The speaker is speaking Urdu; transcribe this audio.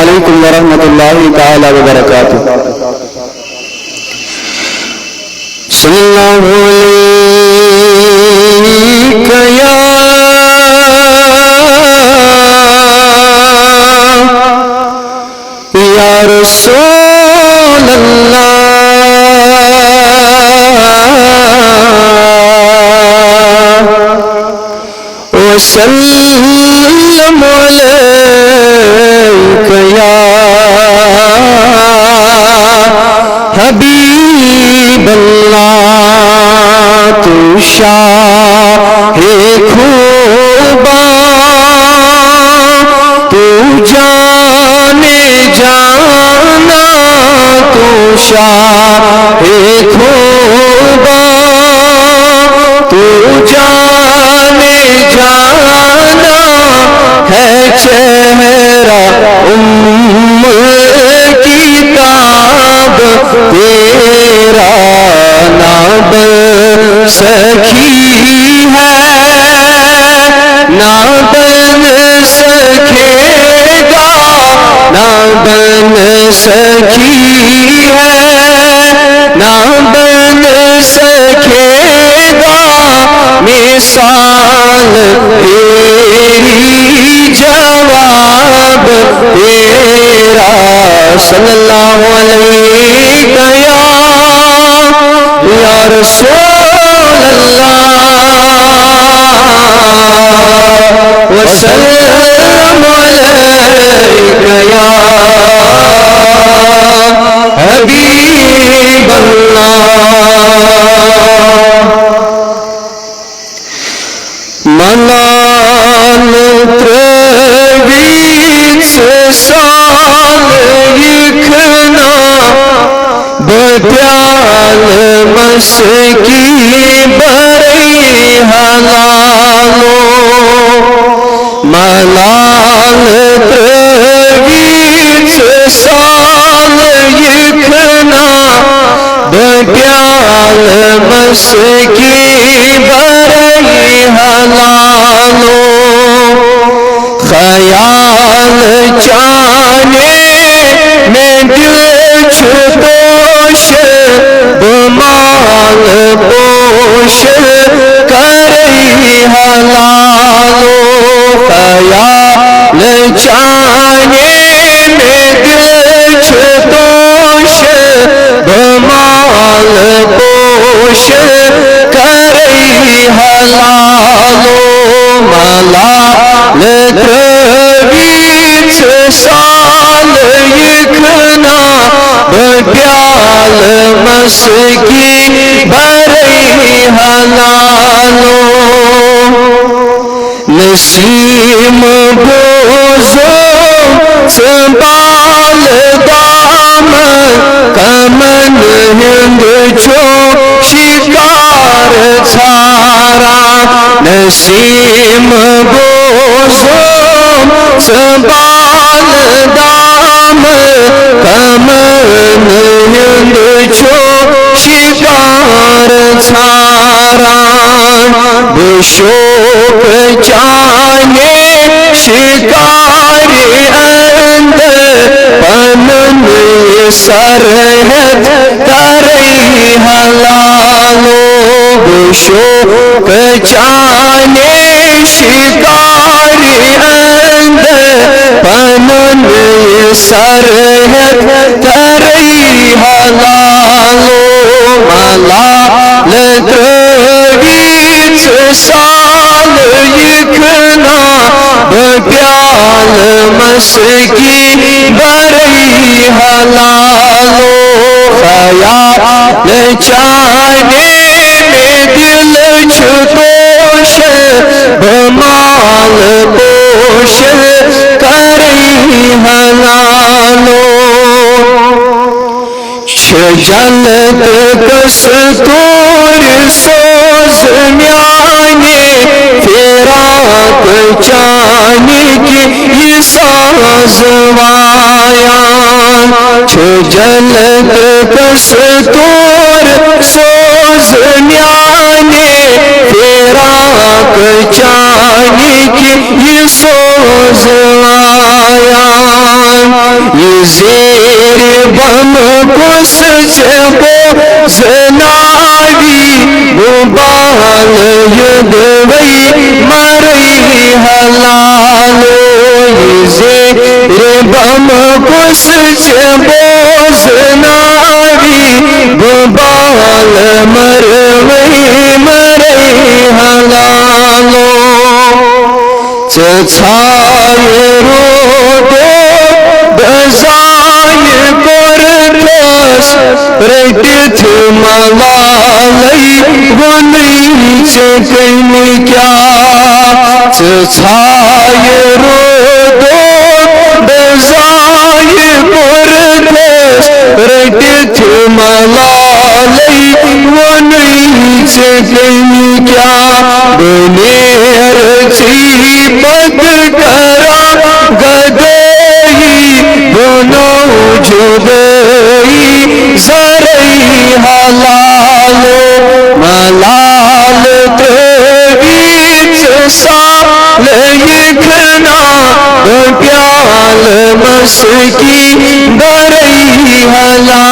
علیکم ورحمۃ اللہ تعالی وبرکاتہ. صلی اللہ علیک یا رسول اللہ وسلم علیک یا حبیب اللہ تو شاہ خوباں تو جانے جانا تو شاہ خوباں تو جانے جانا ہے چہرہ ام کتاب تیرا نہ بن سکی ہے نہ بن سکے گا نہ بن سکی ہے نہ بن سکے گا مثال تیری جواب تیرا صلی اللہ علیہ یا رسول اللہ وسلم علیک یا حبیب اللہ. منال ترویج سال یکنا بپیال مسکی بری حلالو منال ترویج سال یکنا بپیال مسکی بری حلالو خیال چانے میں دل چھپوش بمال پوش کری حلالو خیال چانے میں دل چھپوش بمال پوش کری حلالو ملال ترویج سال یکنا بپیال مسکی بری حلالو نسیم بوزو سنبال دامن کمن ہند چھو شکار چھارا نسیم بوزو سنبال دامن کمن ہند چھو شکار چھارا بشوق چانے شکار اندر پنن سرحد تری حلالو بشوق چانے شکار اندر پنن سرحد تری حلالو ملال ترویج سال یکنا بپیال مسکی بری حلالو خیال چانے میں دل چھپوش بمال پوش کری حلالو جنت کستور سوز میانے فراق چانے کی یہ ساز وایان جنت کستور سوز میانے فراق چانے کی یہ سوز وایان زیر بم کس جبو زناوی مبال یدوی مری حلالو زیر بم کس جبو زناوی مبال مروی مری حلالو چچھائے رو دو دزائے کرتس رکت ملالی ونی چکن کیا چچھائے رو دو دزائے کرتس رکت ملالی ونی چکن کیا بنیر چی پک کرا گدئی بنو جدئی زرئی حلالو ملال تیچ سال یکنا پیال مسکی درئی حلالو